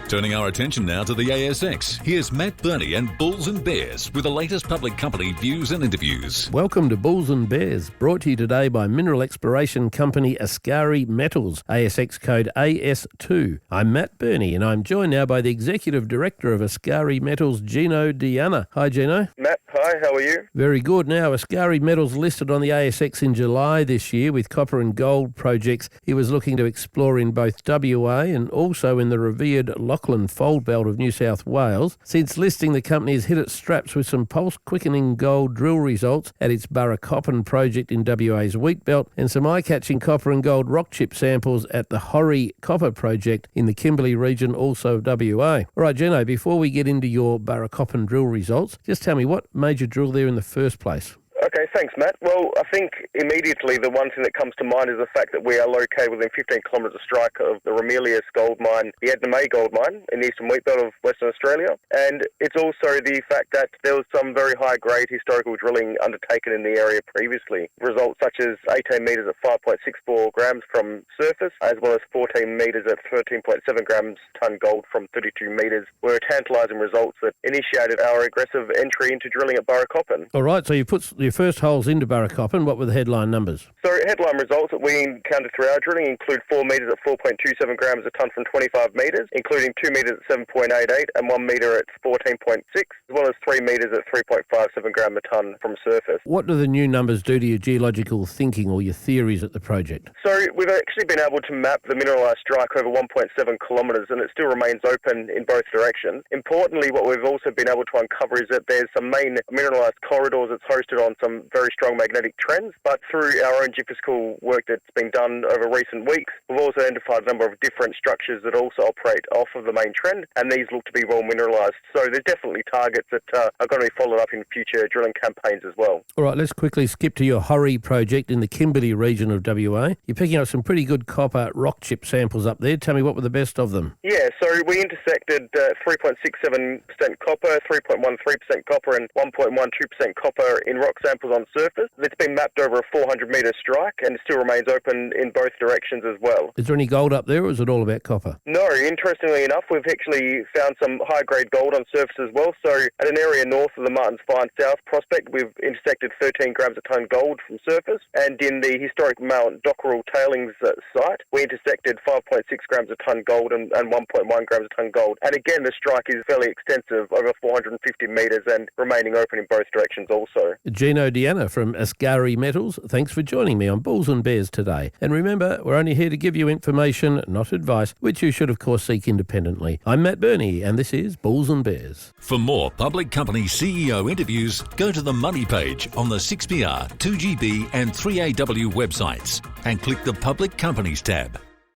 Turning our attention now to the ASX, here's Matt Birney and Bulls and Bears with the latest public company views and interviews. Welcome to Bulls and Bears, brought to you today by mineral exploration company Askari Metals, ASX code AS2. I'm Matt Birney and I'm joined now by the Executive Director of Askari Metals, Gino. Hi Gino. Matt, hi, how are you? Very good. Now, Askari Metals listed on the ASX in July this year with copper and gold projects he was looking to explore in both WA and also in the revered Lachlan Fold Belt of New South Wales. Since listing, the company has hit its straps with some pulse-quickening gold drill results at its Burracoppin project in WA's Wheatbelt and some eye-catching copper and gold rock chip samples at the Horry Copper project in the Kimberley region, also of WA. All right, Gino, before we get into your Burracoppin drill results, just tell me what made you drill there in the first place? Okay, thanks, Matt. Well, I think immediately the one thing that comes to mind is the fact that we are located within 15 kilometres of strike of the Ramelius gold mine, the Edna May gold mine in the eastern Wheatbelt of Western Australia. And it's also the fact that there was some very high-grade historical drilling undertaken in the area previously. Results such as 18 metres at 5.64 grams from surface, as well as 14 metres at 13.7 grams tonne gold from 32 metres, were tantalising results that initiated our aggressive entry into drilling at Burracoppin. All right, so you put your first holes into Burracoppin. What were the headline numbers? So headline results that we encountered through our drilling include 4 metres at 4.27 grams a tonne from 25 metres, including 2 metres at 7.88 and 1 metre at 14.6, as well as 3 metres at 3.57 gram a tonne from surface. What do the new numbers do to your geological thinking or your theories at the project? So we've actually been able to map the mineralised strike over 1.7 kilometres and it still remains open in both directions. Importantly, what we've also been able to uncover is that there's some main mineralised corridors that's hosted on some very strong magnetic trends, but through our own geophysical work that's been done over recent weeks, we've also identified a number of different structures that also operate off of the main trend, and these look to be well mineralised. So there's definitely targets that are going to be followed up in future drilling campaigns as well. All right, let's quickly skip to your Horry project in the Kimberley region of WA. You're picking up some pretty good copper rock chip samples up there. Tell me, what were the best of them? Yeah, so we intersected 3.67% copper, 3.13% copper and 1.12% copper in rock samples on surface. It's been mapped over a 400-metre strike and it still remains open in both directions as well. Is there any gold up there or is it all about copper? No, interestingly enough, we've actually found some high-grade gold on surface as well. So at an area north of the Martins Find South prospect, we've intersected 13 grams a tonne gold from surface, and in the historic Mount Dockerel tailings site, we intersected 5.6 grams a tonne gold and 1.1 grams a tonne gold. And again, the strike is fairly extensive, over 450 metres and remaining open in both directions also. Gino from Askari Metals, thanks for joining me on Bulls and Bears today. And remember, we're only here to give you information, not advice, which you should of course seek independently. I'm Matt Birney and this is Bulls and Bears. For more public company CEO interviews, go to the Money page on the 6PR, 2GB and 3AW websites and click the Public Companies tab.